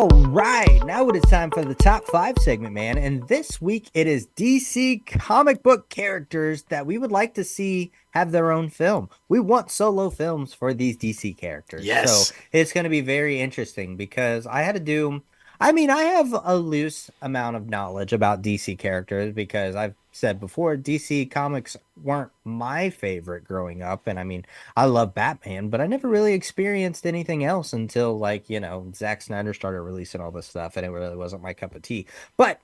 All right, now it is time for the top 5 segment, man. And this week it is DC comic book characters that we would like to see have their own film. We want solo films for these DC characters. So Yes. it's going to be very interesting because I had to do, I have a loose amount of knowledge about DC characters because I've said before, DC comics weren't my favorite growing up. And I love Batman, but I never really experienced anything else until Zack Snyder started releasing all this stuff and it really wasn't my cup of tea. But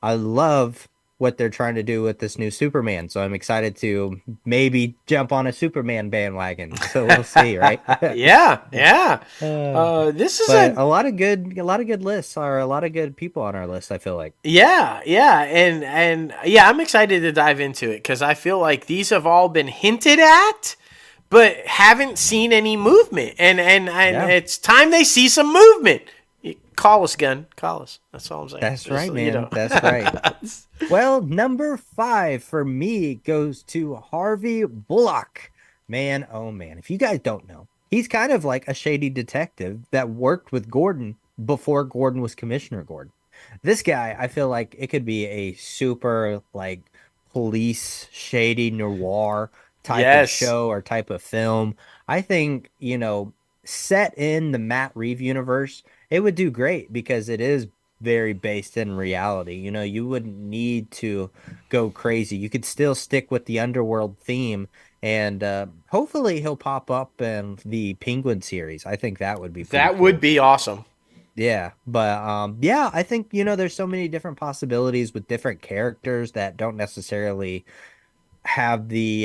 I love what they're trying to do with this new Superman. So I'm excited to maybe jump on a Superman bandwagon. So we'll see, right? Yeah, yeah. Uh, This is but a a lot of good lists are a lot of good people on our list, I feel like. yeah, yeah, and yeah, I'm excited to dive into it because I feel like these have all been hinted at, but haven't seen any movement, and Yeah. it's time they see some movement. Call us, Gun. Call us. That's all I'm saying. That's Just, right, man. That's right. Well, number 5 for me goes to Harvey Bullock. Man, oh man. If you guys don't know, he's kind of like a shady detective that worked with Gordon before Gordon was Commissioner Gordon. This guy, I feel like it could be a super like police shady noir type of Yes. show or type of film. I think, set in the Matt Reeve universe, it would do great because it is very based in reality. You wouldn't need to go crazy. You could still stick with the underworld theme, and hopefully he'll pop up in the Penguin series. I think that would be pretty That would cool. be awesome. Yeah, but yeah, I think there's so many different possibilities with different characters that don't necessarily have the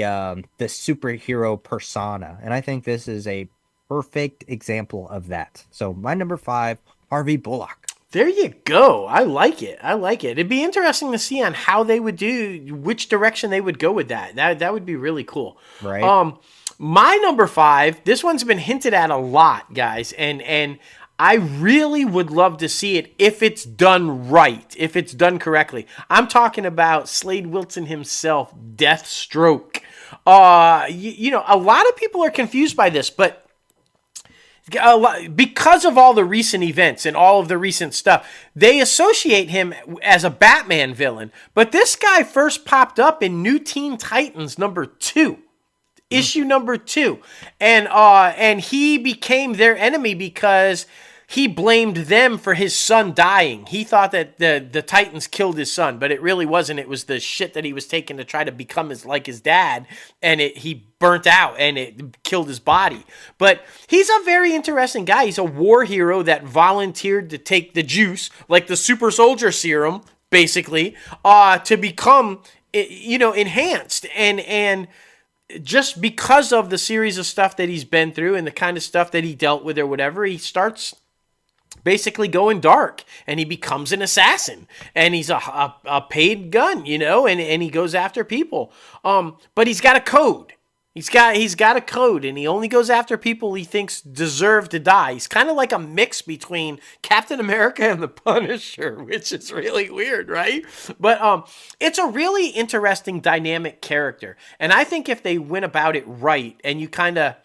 superhero persona, and I think this is a perfect example of that. So my number 5, Harvey Bullock. There you go. I like it. I like it. It'd be interesting to see on how they would do, which direction they would go with that. That would be really cool. Right? Um, my number 5. This one's been hinted at a lot, guys, and I really would love to see it if it's done right, if it's done correctly. I'm talking about Slade Wilson himself, Deathstroke. A lot of people are confused by this, but because of all the recent events and all of the recent stuff, they associate him as a Batman villain. But this guy first popped up in New Teen Titans #2, Mm. issue #2, and he became their enemy because he blamed them for his son dying. He thought that the Titans killed his son, but it really wasn't. It was the shit that he was taking to try to become his dad, and he burnt out and it killed his body. But he's a very interesting guy. He's a war hero that volunteered to take the juice, like the super soldier serum, basically, to become enhanced and just because of the series of stuff that he's been through and the kind of stuff that he dealt with or whatever, he starts basically going dark and he becomes an assassin and he's a paid gun, and he goes after people. But he's got a code. He's got a code, and he only goes after people he thinks deserve to die. He's kind of like a mix between Captain America and the Punisher, which is really weird, right? But it's a really interesting dynamic character, and I think if they went about it right, and you kind of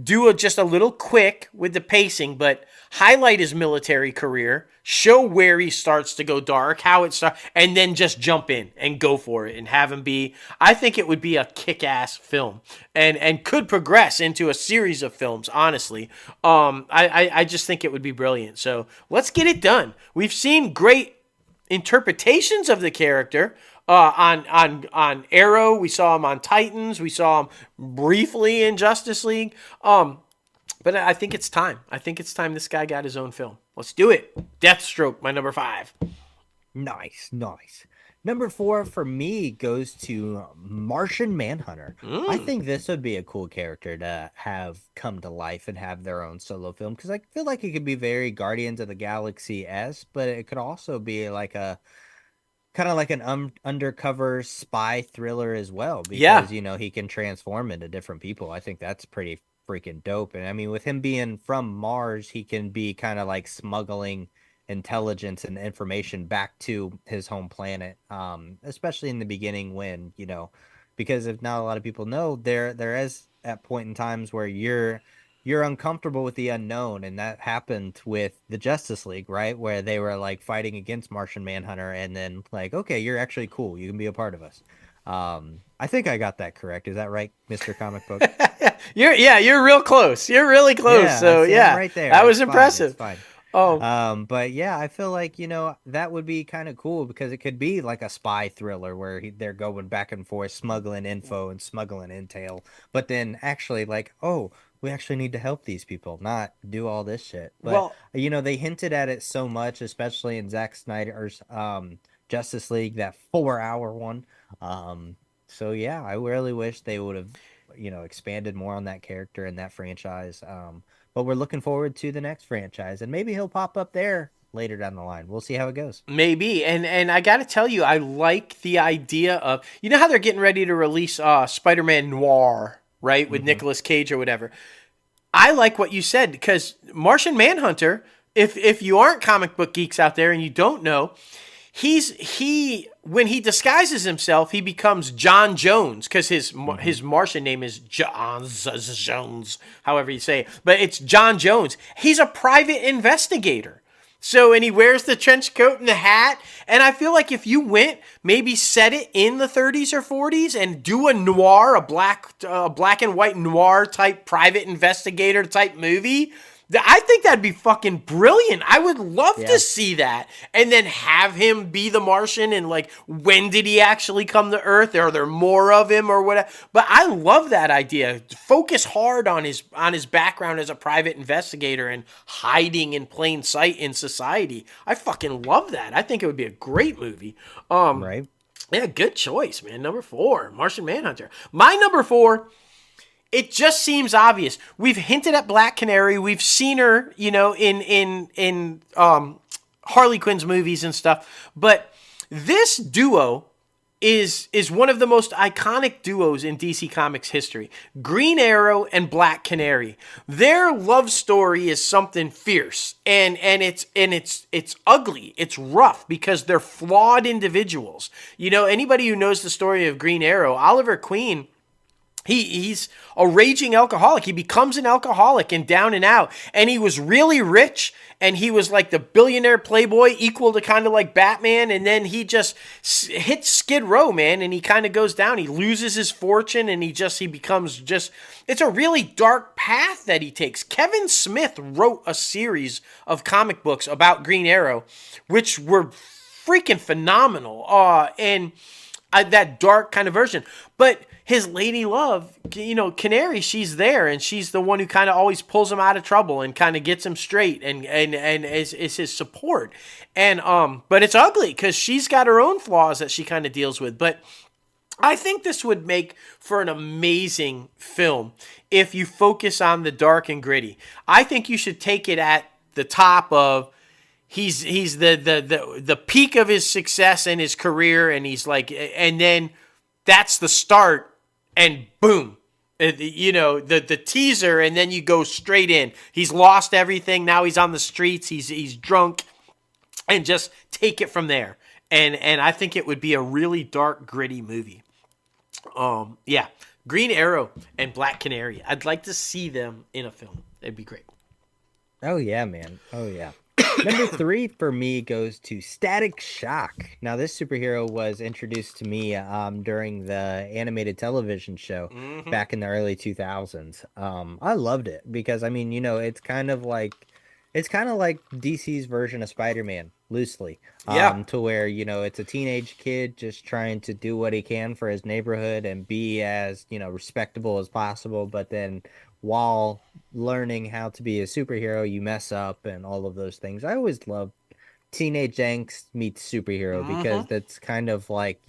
do just a little quick with the pacing, but highlight his military career, show where he starts to go dark, how it starts, and then just jump in and go for it and have him be. I think it would be a kick-ass film and could progress into a series of films. Honestly, I just think it would be brilliant. So let's get it done. We've seen great interpretations of the character on Arrow. We saw him on Titans. We saw him briefly in Justice League. But I think it's time. I think it's time this guy got his own film. Let's do it. Deathstroke, my number 5. Nice, nice. Number 4 for me goes to Martian Manhunter. I think this would be a cool character to have come to life and have their own solo film because I feel like it could be very Guardians of the Galaxy-esque, but it could also be like a kind of like an undercover spy thriller as well Yeah. because he can transform into different people. I think that's pretty freaking dope. And with him being from Mars, he can be kind of like smuggling intelligence and information back to his home planet, especially in the beginning when because if not a lot of people know, there is at point in times where you're uncomfortable with the unknown, and that happened with the Justice League, right? Where they were like fighting against Martian Manhunter, and then like, okay, you're actually cool. You can be a part of us. I think I got that correct. Is that right, Mr. Comic Book? You're real close. You're really close. Yeah, I So see. I'm yeah, right there. that was It's fine. It's impressive. fine. Oh, But yeah, I feel like, that would be kind of cool because it could be like a spy thriller where they're going back and forth, smuggling info and smuggling intel, but then actually like, oh, we actually need to help these people, not do all this shit. But well, they hinted at it so much, especially in Zack Snyder's Justice League, that 4 hour one. Um, so yeah, I really wish they would have, expanded more on that character and that franchise. But we're looking forward to the next franchise, and maybe he'll pop up there later down the line. We'll see how it goes. maybe. And I got to tell you, I like the idea of, you know how they're getting ready to release Spider-Man Noir, right, with Hmm. Nicolas Cage or whatever. I like what you said because Martian Manhunter, if you aren't comic book geeks out there and you don't know, he when he disguises himself, he becomes John Jones because Hmm. his Martian name is John Jones, however you say it, but it's John Jones. He's a private investigator. So, and he wears the trench coat and the hat. And I feel like if you went, maybe set it in the 30s or 40s and do a noir, black and white noir type private investigator type movie, I think that'd be fucking brilliant. I would love to Yeah, see that. And then have him be the Martian and like, when did he actually come to Earth? Are there more of him or whatever? But I love that idea. Focus hard on his background as a private investigator and hiding in plain sight in society. I fucking love that. I think it would be a great movie. right. Yeah, good choice, man. Number 4, Martian Manhunter. My number 4, it just seems obvious. We've hinted at Black Canary. We've seen her, in Harley Quinn's movies and stuff. But this duo is one of the most iconic duos in DC Comics history. Green Arrow and Black Canary. Their love story is something fierce, and it's ugly. It's rough because they're flawed individuals. Anybody who knows the story of Green Arrow, Oliver Queen, he's a raging alcoholic. He becomes an alcoholic and down and out. And he was really rich, and he was like the billionaire playboy, equal to kind of like Batman. And then he just hits Skid Row, man, and he kind of goes down. He loses his fortune, and he becomes just. It's a really dark path that he takes. Kevin Smith wrote a series of comic books about Green Arrow, which were freaking phenomenal. And that dark kind of version, but his lady love, Canary, she's there, and she's the one who kind of always pulls him out of trouble and kind of gets him straight, and is his support. And but it's ugly because she's got her own flaws that she kind of deals with. But I think this would make for an amazing film if you focus on the dark and gritty. I think you should take it at the top of, he's the peak of his success in his career, and he's like, and then that's the start, and boom, the teaser, and then you go straight in. He's lost everything. Now he's on the streets. He's drunk, and just take it from there. And I think it would be a really dark, gritty movie. Yeah, Green Arrow and Black Canary. I'd like to see them in a film. It'd be great. Oh yeah, man. Oh yeah. Number three for me goes to Static Shock. Now, this superhero was introduced to me during the animated television show Mm-hmm. back in the early 2000s. I loved it because I mean, it's kind of like DC's version of Spider-Man, loosely. Yeah. To where, it's a teenage kid just trying to do what he can for his neighborhood and be as, respectable as possible, but then while learning how to be a superhero, you mess up and all of those things. I always love teenage angst meets superhero because Mm-hmm. that's kind of like,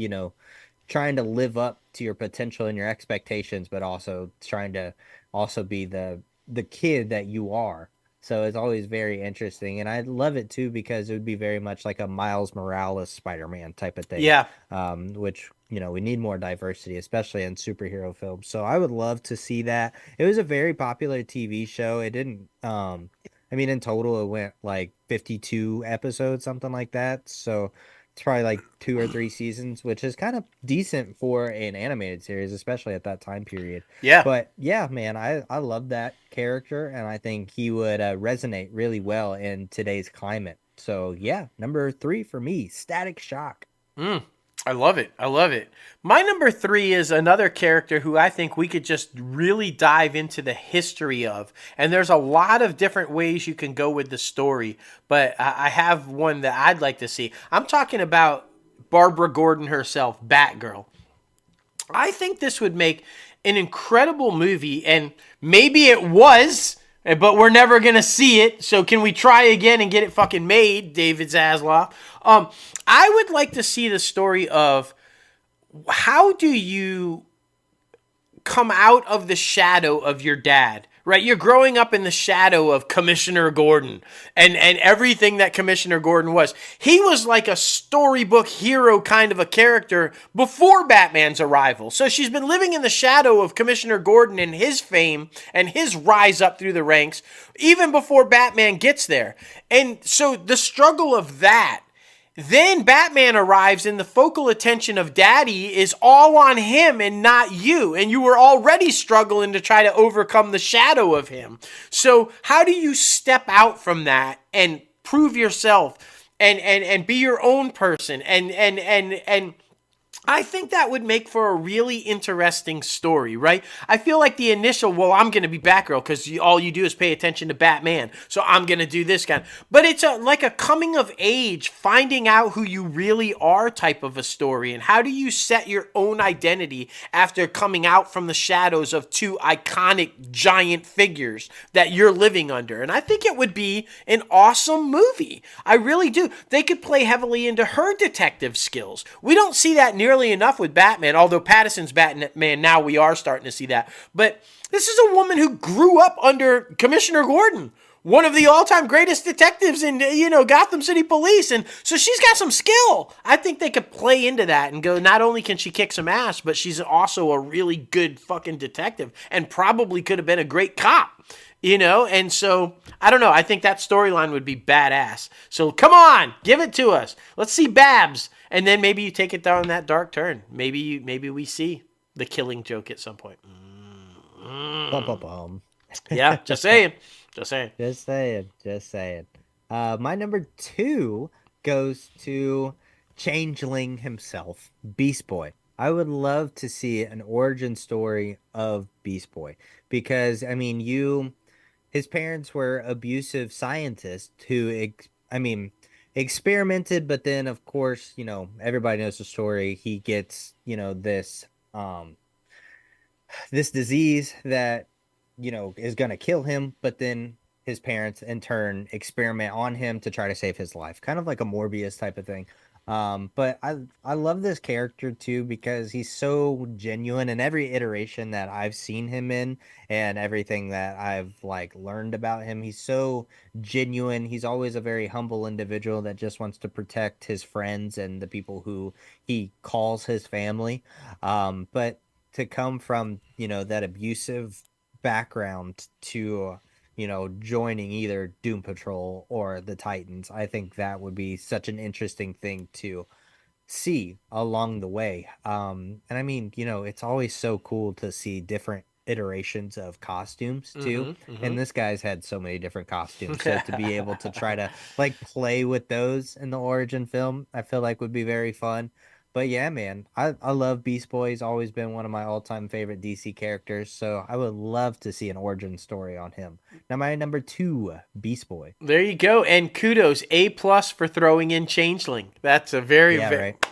trying to live up to your potential and your expectations, but also trying to also be the kid that you are. So it's always very interesting, and I love it too because it would be very much like a Miles Morales Spider-Man type of thing, Yeah. which we need more diversity, especially in superhero films. So I would love to see that. It was a very popular TV show. It didn't, I mean, in total, it went like 52 episodes, something like that. So It's probably like 2 or 3 seasons, which is kind of decent for an animated series, especially at that time period. Yeah. But yeah, man, I love that character, and I think he would resonate really well in today's climate. So yeah, number 3 for me, Static Shock. Mm, I love it. I love it. My number three is another character who I think we could just really dive into the history of. And there's a lot of different ways you can go with the story, but I have one that I'd like to see. I'm talking about Barbara Gordon herself, Batgirl. I think this would make an incredible movie, and maybe it was, but we're never gonna see it. So can we try again and get it fucking made, David Zaslav? I would like to see the story of how do you come out of the shadow of your dad, right? You're growing up in the shadow of Commissioner Gordon and everything that Commissioner Gordon was. He was like a storybook hero kind of a character before Batman's arrival. So she's been living in the shadow of Commissioner Gordon and his fame and his rise up through the ranks even before Batman gets there. And so the struggle of that, then Batman arrives and the focal attention of Daddy is all on him and not you. And you were already struggling to try to overcome the shadow of him. So how do you step out from that and prove yourself and be your own person and I think that would make for a really interesting story, right? I feel like the initial, well, I'm going to be Batgirl because all you do is pay attention to Batman, so I'm going to do this kind. But it's like a coming of age, finding out who you really are type of a story, and how do you set your own identity after coming out from the shadows of two iconic giant figures that you're living under. And I think it would be an awesome movie. I really do. They could play heavily into her detective skills. We don't see that nearly enough with Batman, although Pattinson's Batman, now we are starting to see that. But this is a woman who grew up under Commissioner Gordon, one of the all-time greatest detectives in, Gotham City Police. And so she's got some skill. I think they could play into that and go, not only can she kick some ass, but she's also a really good fucking detective and probably could have been a great cop. And so, I don't know. I think that storyline would be badass. So, come on, give it to us. Let's see Babs. And then maybe you take it down that dark turn. Maybe we see the Killing Joke at some point. Bum, bum, bum. Yeah, just saying. Just saying. Just saying. My number 2 goes to Changeling himself, Beast Boy. I would love to see an origin story of Beast Boy because, I mean, his parents were abusive scientists who, experimented, but then, of course, everybody knows the story. He gets, this disease that is going to kill him, but then his parents in turn experiment on him to try to save his life, kind of like a Morbius type of thing. But I love this character too because he's so genuine in every iteration that I've seen him in and everything that I've like learned about him. He's so genuine. He's always a very humble individual that just wants to protect his friends and the people who he calls his family. But to come from, that abusive background to joining either Doom Patrol or the Titans. I think that would be such an interesting thing to see along the way. And I mean, it's always so cool to see different iterations of costumes too. And this guy's had so many different costumes. So to be able to try to like play with those in the origin film, I feel like would be very fun. But yeah, man, I love Beast Boy. He's always been one of my all-time favorite DC characters. So I would love to see an origin story on him. Now, my number 2, Beast Boy. There you go. And kudos, A+ for throwing in Changeling. That's a very right.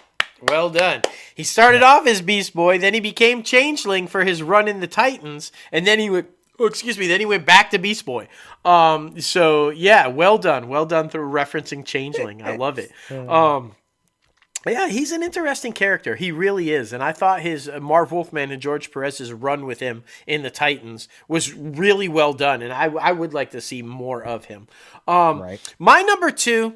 Well done. He started off as Beast Boy, then he became Changeling for his run in the Titans, and then he went, then he went back to Beast Boy. So yeah, well done. Well done through referencing Changeling. I love it. Yeah, he's an interesting character. He really is. And I thought his Marv Wolfman and George Perez's run with him in the Titans was really well done. And I would like to see more of him. Right. My number 2,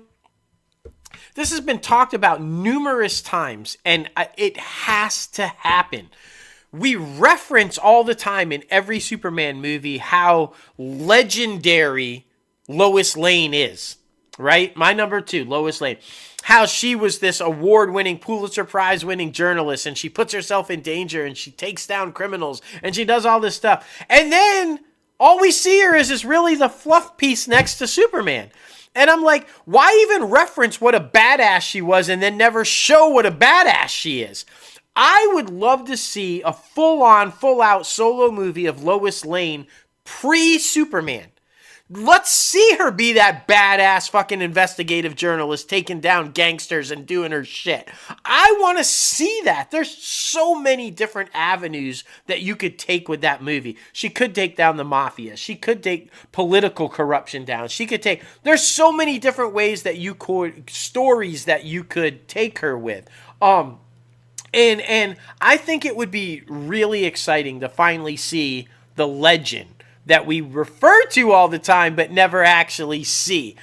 this has been talked about numerous times, and it has to happen. We reference all the time in every Superman movie how legendary Lois Lane is. Right? My number 2, Lois Lane. how she was this award-winning, Pulitzer Prize-winning journalist, and she puts herself in danger, and she takes down criminals, and she does all this stuff. And then all we see her is really the fluff piece next to Superman. And I'm like, why even reference what a badass she was and then never show what a badass she is? I would love to see a full-on, full-out solo movie of Lois Lane pre-Superman. Let's see her be that badass fucking investigative journalist taking down gangsters and doing her shit. I want to see that. There's so many different avenues that you could take with that movie. She could take down the mafia. She could take political corruption down. There's so many different ways that stories that you could take her with. And I think it would be really exciting to finally see the legend that we refer to all the time but never actually see.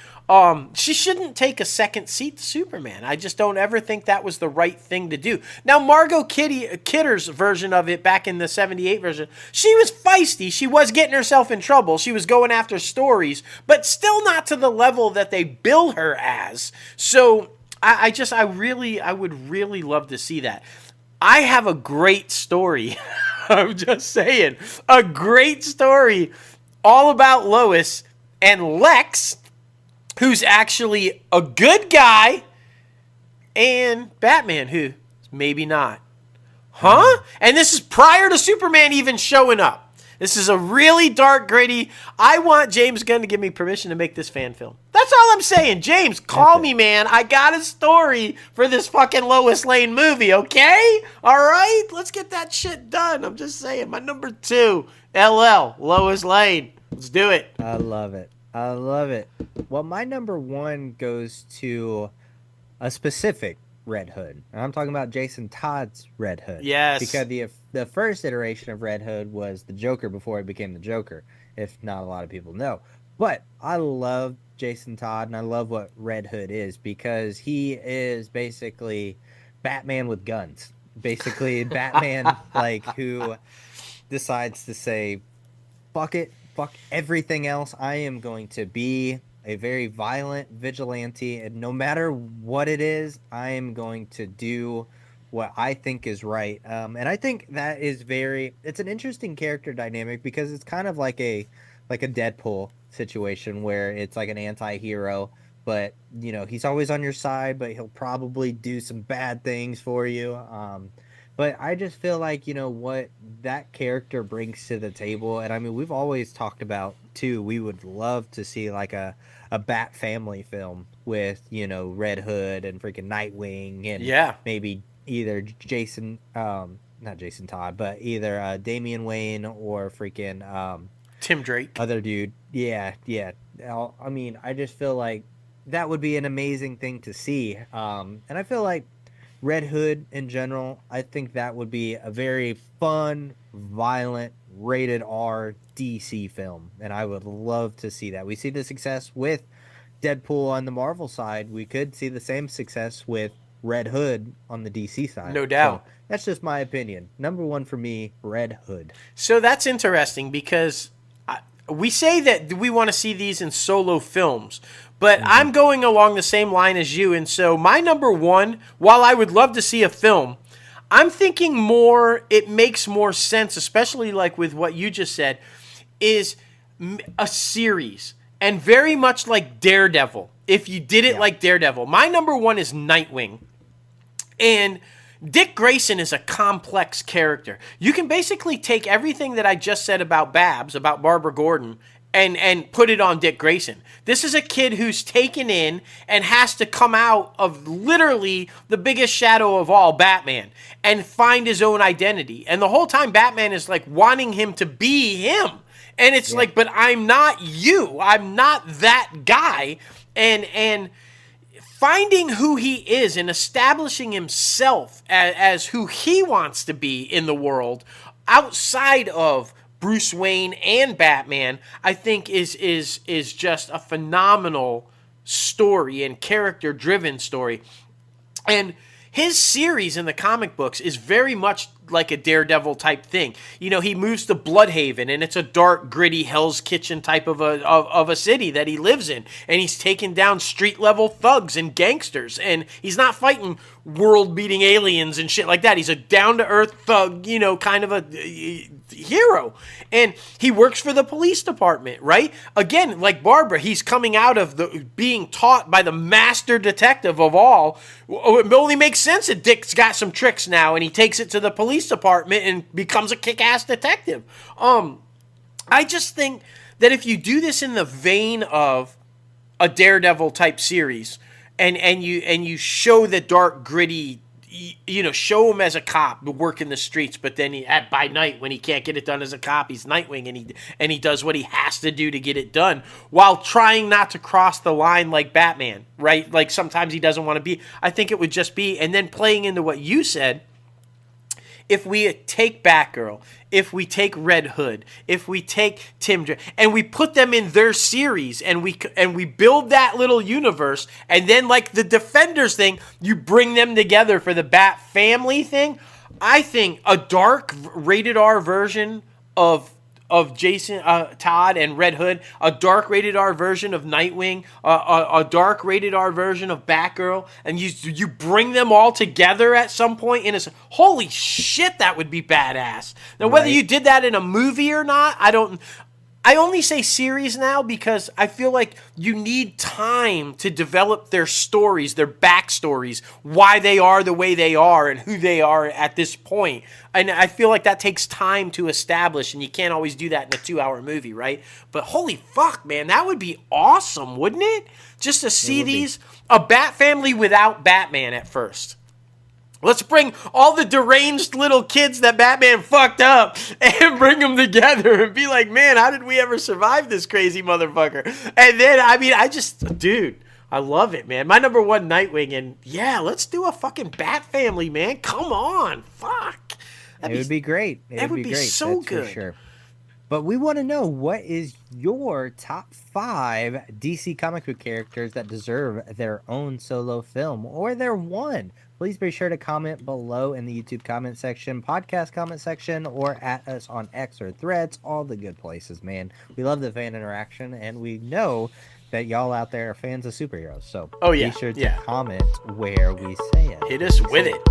She shouldn't take a second seat to Superman. I just don't ever think that was the right thing to do. Now, Margot Kidder's version of it back in the 78 version, she was feisty. She was getting herself in trouble. She was going after stories, but still not to the level that they bill her as. So I would really love to see that. I have a great story. I'm just saying. A great story all about Lois and Lex, who's actually a good guy, and Batman, who maybe not. Huh? And this is prior to Superman even showing up. This is a really dark, gritty. I want James Gunn to give me permission to make this fan film. That's all I'm saying. James, call me, man. I got a story for this fucking Lois Lane movie, okay? All right? Let's get that shit done. I'm just saying. My number 2, LL, Lois Lane. Let's do it. I love it. I love it. Well, my number 1 goes to a specific Red Hood. And I'm talking about Jason Todd's Red Hood. Yes. Because the first iteration of Red Hood was the Joker before he became the Joker, if not a lot of people know. But I love Jason Todd, and I love what Red Hood is, because he is basically Batman with guns. Basically, Batman who decides to say, fuck it, fuck everything else. I am going to be a very violent vigilante, and no matter what it is, I am going to do what I think is right. And I think that is it's an interesting character dynamic, because it's kind of like a Deadpool situation where it's like an anti-hero, but he's always on your side, but he'll probably do some bad things for you. But I just feel like, what that character brings to the table. And I mean, we've always talked about too, we would love to see like a Bat family film with, Red Hood and freaking Nightwing, and maybe either not Jason Todd, but either Damian Wayne or freaking Tim Drake. Other dude. Yeah. I mean, I just feel like that would be an amazing thing to see. And I feel like Red Hood in general, I think that would be a very fun, violent, rated R DC film. And I would love to see that. We see the success with Deadpool on the Marvel side. We could see the same success with Red Hood on the DC side. No doubt. So that's just my opinion. Number 1 for me, Red Hood. So that's interesting, because we say that we want to see these in solo films, but I'm going along the same line as you. And so my number 1, while I would love to see a film, I'm thinking it makes more sense, especially like with what you just said, is a series. And very much like Daredevil. If you did it like Daredevil. My number 1 is Nightwing. And Dick Grayson is a complex character. You can basically take everything that I just said about Babs, about Barbara Gordon, and put it on Dick Grayson. This is a kid who's taken in and has to come out of literally the biggest shadow of all, Batman, and find his own identity. And the whole time Batman is like wanting him to be him. And it's like, but I'm not you. I'm not that guy. And finding who he is and establishing himself as who he wants to be in the world outside of Bruce Wayne and Batman, I think is just a phenomenal story and character-driven story. And his series in the comic books is very much like a Daredevil type thing. You know, he moves to Bloodhaven, and it's a dark, gritty Hell's Kitchen type of a city that he lives in, and he's taking down street level thugs and gangsters, and he's not fighting world beating aliens and shit like that. He's a down to earth thug, you know, kind of a hero, and he works for the police department, right? Again, like Barbara, he's coming out of the being taught by the master detective of all. It only makes sense that Dick's got some tricks now, and he takes it to the police department and becomes a kick-ass detective. I just think that if you do this in the vein of a Daredevil type series, and you show the dark, gritty, you know, show him as a cop working the streets, but then by night when he can't get it done as a cop, he's Nightwing, and he does what he has to do to get it done while trying not to cross the line like Batman, right? Like sometimes he doesn't want to be. I think it would just be, and then playing into what you said. If we take Batgirl, if we take Red Hood, if we take Tim Drake, and we put them in their series, and we build that little universe, and then like the Defenders thing, you bring them together for the Bat family thing. I think a dark rated R version of Jason Todd and Red Hood, a dark rated R version of Nightwing, a dark rated R version of Batgirl, and you bring them all together at some point in a holy shit, that would be badass. Now whether you did that in a movie or not, I only say series now because I feel like you need time to develop their stories, their backstories, why they are the way they are and who they are at this point. And I feel like that takes time to establish, and you can't always do that in a 2-hour movie, right? But holy fuck, man, that would be awesome, wouldn't it? Just to see a Bat family without Batman at first. Let's bring all the deranged little kids that Batman fucked up and bring them together and be like, man, how did we ever survive this crazy motherfucker? And then, I mean, dude, I love it, man. My number one, Nightwing, and yeah, let's do a fucking Bat family, man. Come on, fuck. It would be great. That would be great. So that's good. For sure. But we want to know, what is your top 5 DC comic book characters that deserve their own solo film, or their one? Please be sure to comment below in the YouTube comment section, podcast comment section, or at us on X or Threads, all the good places, man. We love the fan interaction, and we know that y'all out there are fans of superheroes. So be sure to comment where we say it. Hit us with it.